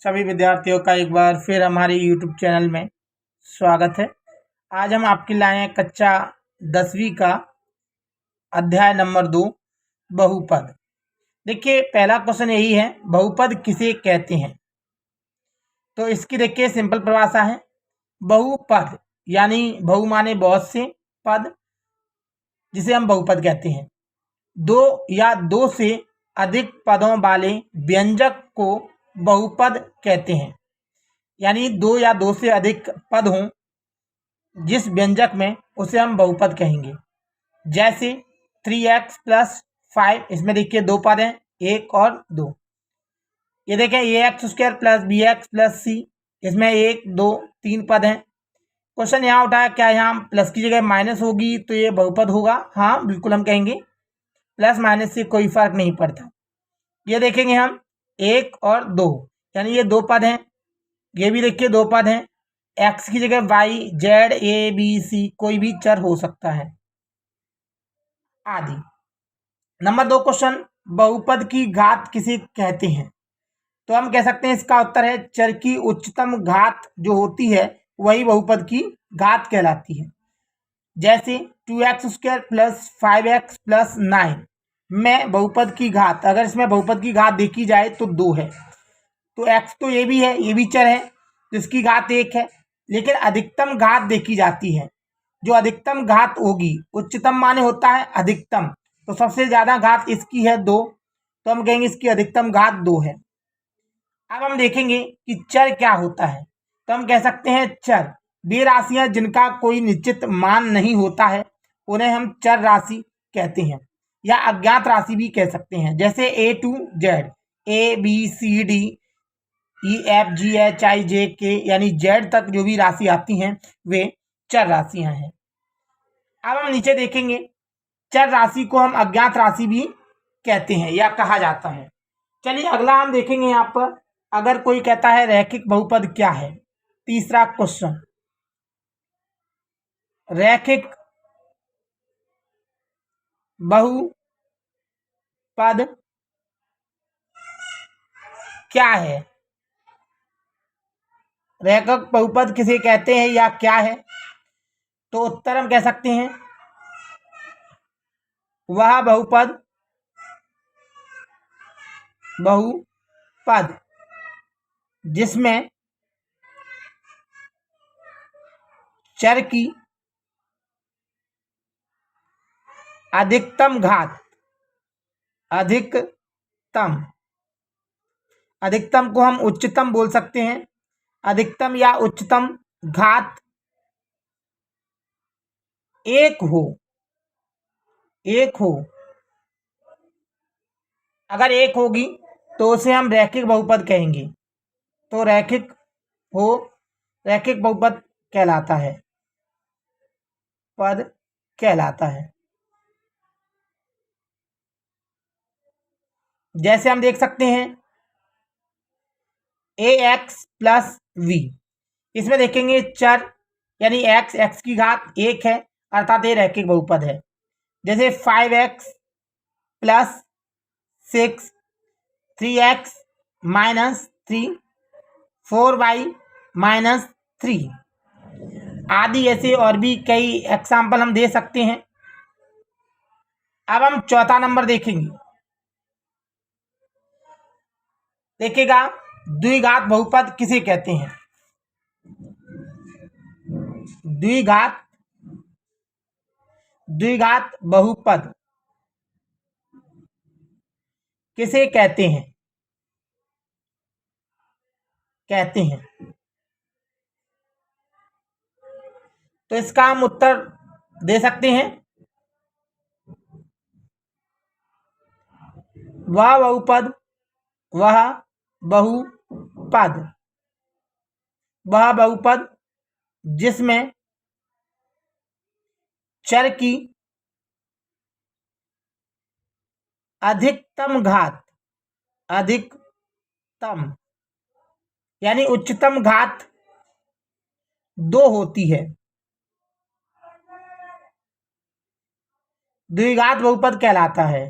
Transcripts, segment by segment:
सभी विद्यार्थियों का एक बार फिर हमारे YouTube चैनल में स्वागत है। आज हम आपके लाए हैं कक्षा 10वीं का अध्याय नंबर 2 बहुपद। देखिए पहला क्वेश्चन यही है, बहुपद किसे कहते हैं। तो इसकी देखिए सिंपल परिभाषा है, बहुपद यानी बहु माने बहुत से, पद जिसे हम बहुपद कहते हैं। दो या दो से अधिक पदों वाले व्यंजक को बहुपद कहते हैं। यानी दो या दो से अधिक पद हों जिस व्यंजक में, उसे हम बहुपद कहेंगे। जैसे 3x + 5, इसमें देखिए दो पद हैं, 1 और 2। ये देखें ax² + bx + c, इसमें 1 2 3 पद हैं। क्वेश्चन यहाँ उठा है, क्या यहाँ प्लस की जगह माइनस होगी तो ये बहुपद होगा? हाँ बिल्कुल, हम कहेंगे प्लस माइनस से कोई फर्क नहीं पड़ता। ये देखेंगे हम 1 और 2, यानी ये दो पद हैं। ये भी देखिए दो पद हैं। x की जगह y, z, a, b, c कोई भी चर हो सकता है आदि। नंबर 2 क्वेश्चन, बहुपद की घात किसे कहते हैं। तो हम कह सकते हैं इसका उत्तर है, चर की उच्चतम घात जो होती है वही बहुपद की घात कहलाती है। जैसे 2x² + 5x + 9 में बहुपद की घात, अगर इसमें बहुपद की घात देखी जाए तो 2 है। तो x तो ये भी है, ये भी चर है, जिसकी घात 1 है। लेकिन अधिकतम घात देखी जाती है, जो अधिकतम घात होगी, उच्चतम माने होता है अधिकतम, तो सबसे ज्यादा घात इसकी है 2, तो हम कहेंगे इसकी अधिकतम घात 2 है। अब हम देखेंगे कि चर क्या होता है। तो हम कह सकते हैं चर वे राशियां जिनका कोई निश्चित मान नहीं होता है, उन्हें हम चर राशि कहते हैं, या अज्ञात राशि भी कह सकते हैं। जैसे A to Z, A B C D E F G H I J K यानी Z तक जो भी राशि आती हैं वे चर राशियां हैं। अब हम नीचे देखेंगे, चर राशि को हम अज्ञात राशि भी कहते हैं या कहा जाता है। चलिए अगला हम देखेंगे यहाँ पर, अगर कोई कहता है रैखिक बहुपद क्या है। तीसरा क्वेश्चन, रैखिक बहुपद क्या है। रैखिक बहुपद किसे कहते हैं या क्या है। तो उत्तर हम कह सकते हैं, वह बहुपद जिसमें चर की अधिकतम को हम उच्चतम बोल सकते हैं। अधिकतम या उच्चतम घात एक हो। अगर एक होगी तो उसे हम रैखिक बहुपद कहेंगे। तो रैखिक बहुपद कहलाता है। जैसे हम देख सकते हैं ax + v, इसमें देखेंगे चर यानी x की घात 1 है, अर्थात ये रैखिक बहुपद है। जैसे 5x + 6, 3x - 3, 4y - 3 आदि, ऐसे और भी कई एग्जाम्पल हम दे सकते हैं। अब हम चौथा नंबर देखेंगे। देखिएगा, द्विघात बहुपद किसे कहते हैं। द्विघात बहुपद किसे कहते हैं। तो इसका हम उत्तर दे सकते हैं, वह बहुपद जिसमें चर की अधिकतम यानी उच्चतम घात 2 होती है, द्विघात बहुपद कहलाता है।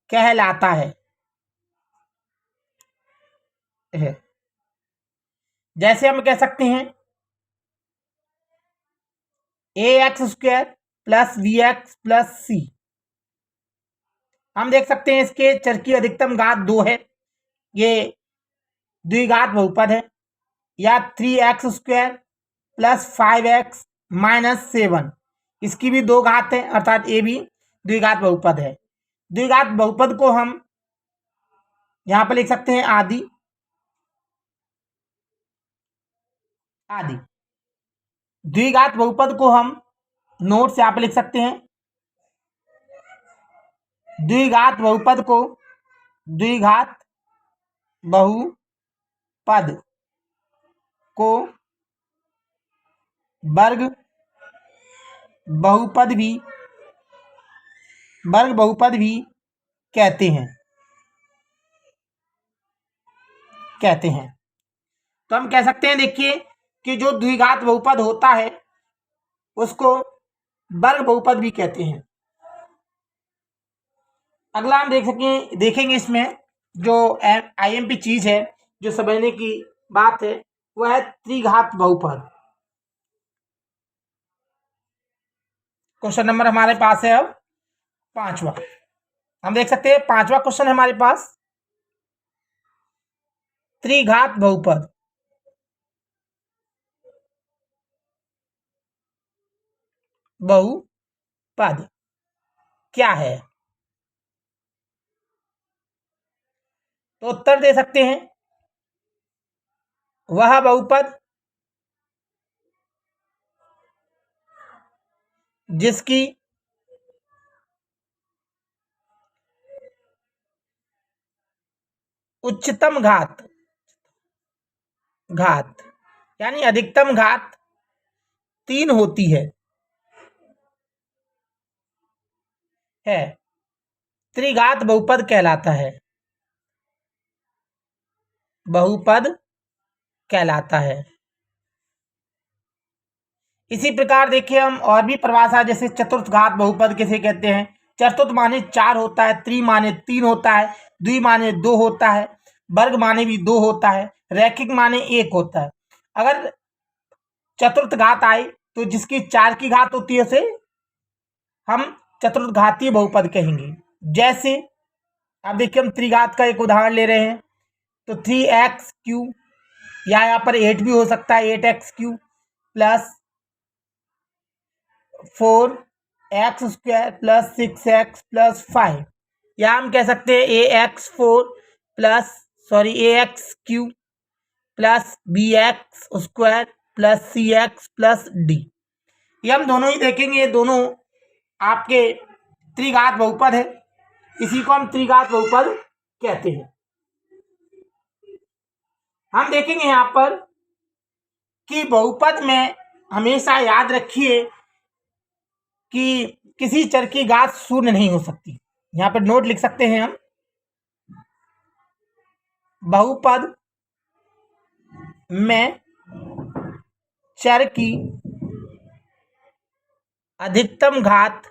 कहलाता है। जैसे हम कह सकते हैं ax² + bx + c। हम देख सकते हैं इसके चर की अधिकतम घात 2 है, ये द्विघात बहुपद है। या 3x² + 5x - 7, इसकी भी 2 घात है, अर्थात ये भी द्विघात बहुपद है। द्विघात बहुपद को हम यहां पर लिख सकते हैं आदि। द्विघात बहुपद को हम नोट से यहां पर लिख सकते हैं। द्विघात बहुपद को द्विघात बहुपद को वर्ग बहुपद भी कहते हैं। तो हम कह सकते हैं, देखिए कि जो द्विघात बहुपद होता है उसको वर्ग बहुपद भी कहते हैं। अगला हम देखेंगे इसमें जो आईएमपी चीज है, जो समझने की बात है, वह है त्रिघात बहुपद। क्वेश्चन नंबर हमारे पास है अब 5वां। हम देख सकते हैं 5वां क्वेश्चन हमारे पास त्रिघात बहुपद। बहुपद क्या है? तो उत्तर दे सकते हैं, वह बहुपद जिसकी उच्चतम घात यानी अधिकतम घात 3 होती है त्रिघात बहुपद कहलाता है। इसी प्रकार देखिए हम और भी परिभाषा, जैसे चतुर्थ घात बहुपद किसे कहते हैं। चतुर्थ माने 4 होता है, त्रि माने 3 होता है, द्वि माने 2 होता है, वर्ग माने भी 2 होता है, रैखिक माने 1 होता है। अगर चतुर्थ घात आए तो जिसकी 4 की घात होती है उसे हम चतुर्थ घातीय बहुपद कहेंगे। जैसे अब देखिए हम त्रिघात का एक उदाहरण ले रहे हैं, तो 3x³ या यहाँ पर 8 भी हो सकता है, 8x³ + 4x² + 6x + 5, या हम कह सकते हैं ax³ + bx² + cx + d। ये हम दोनों ही देखेंगे, ये दोनों आपके त्रिघात बहुपद है। इसी को हम त्रिघात बहुपद कहते हैं। हम देखेंगे यहां पर कि बहुपद में हमेशा याद रखिए कि किसी चर की घात 0 नहीं हो सकती। यहां पर नोट लिख सकते हैं हम, बहुपद में चर की अधिकतम घात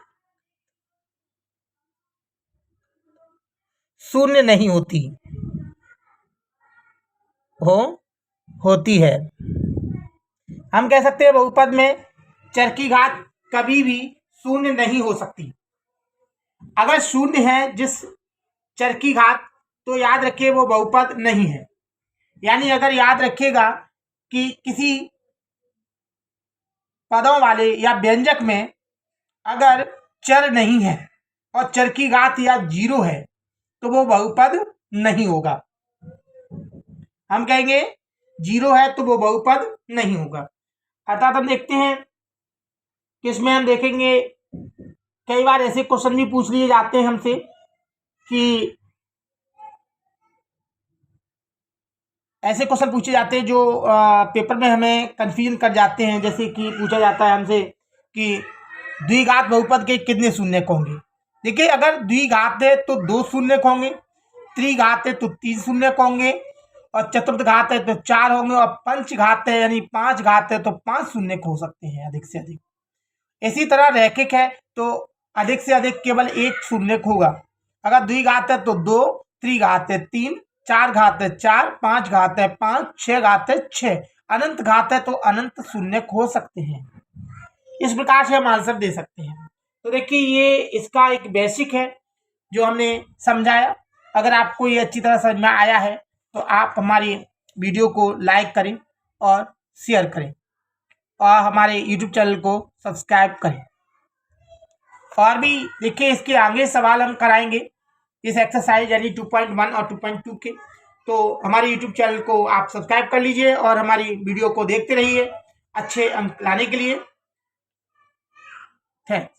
0 नहीं होती है। हम कह सकते हैं बहुपद में चर की घात कभी भी 0 नहीं हो सकती। अगर 0 है जिस चर की घात, तो याद रखिए वो बहुपद नहीं है। यानी अगर याद रखिएगा कि किसी पदों वाले या व्यंजक में अगर चर नहीं है और चर की घात या 0 है तो वो बहुपद नहीं होगा। हम कहेंगे 0 है तो वो बहुपद नहीं होगा। अर्थात हम देखते हैं कि इसमें हम देखेंगे कई बार ऐसे क्वेश्चन भी पूछ लिए जाते हैं हमसे कि ऐसे क्वेश्चन पूछे जाते हैं जो पेपर में हमें कंफ्यूजन कर जाते हैं। जैसे कि पूछा जाता है हमसे कि द्विघात बहुपद के कितने शून्यक होंगे। देखिए अगर द्विघात है तो 2 शून्यक होंगे, त्रिघात है तो 3 शून्यक होंगे, और चतुर्थ घात है तो 4 होंगे, और पंचघात है यानी 5 घात है तो 5 शून्यक हो सकते हैं अधिक से अधिक। इसी तरह रैखिक है तो अधिक से अधिक केवल 1 शून्यक होगा। अगर द्विघात है तो 2, त्रिघात है 3, 4 घात है 4, 5 घात है 5, 6 घात है 6, अनंत घात है तो अनंत शून्यक हो सकते हैं। इस प्रकार से हम आंसर दे सकते हैं। तो देखिए ये इसका एक बेसिक है जो हमने समझाया। अगर आपको ये अच्छी तरह समझ में आया है तो आप हमारी वीडियो को लाइक करें और शेयर करें और हमारे यूट्यूब चैनल को सब्सक्राइब करें। और भी देखिए इसके आगे सवाल हम कराएंगे इस एक्सरसाइज यानी 2.1 और 2.2 के। तो हमारे यूट्यूब चैनल को आप सब्सक्राइब कर लीजिए और हमारी वीडियो को देखते रहिए अच्छे अंक लाने के लिए। थैंक्स।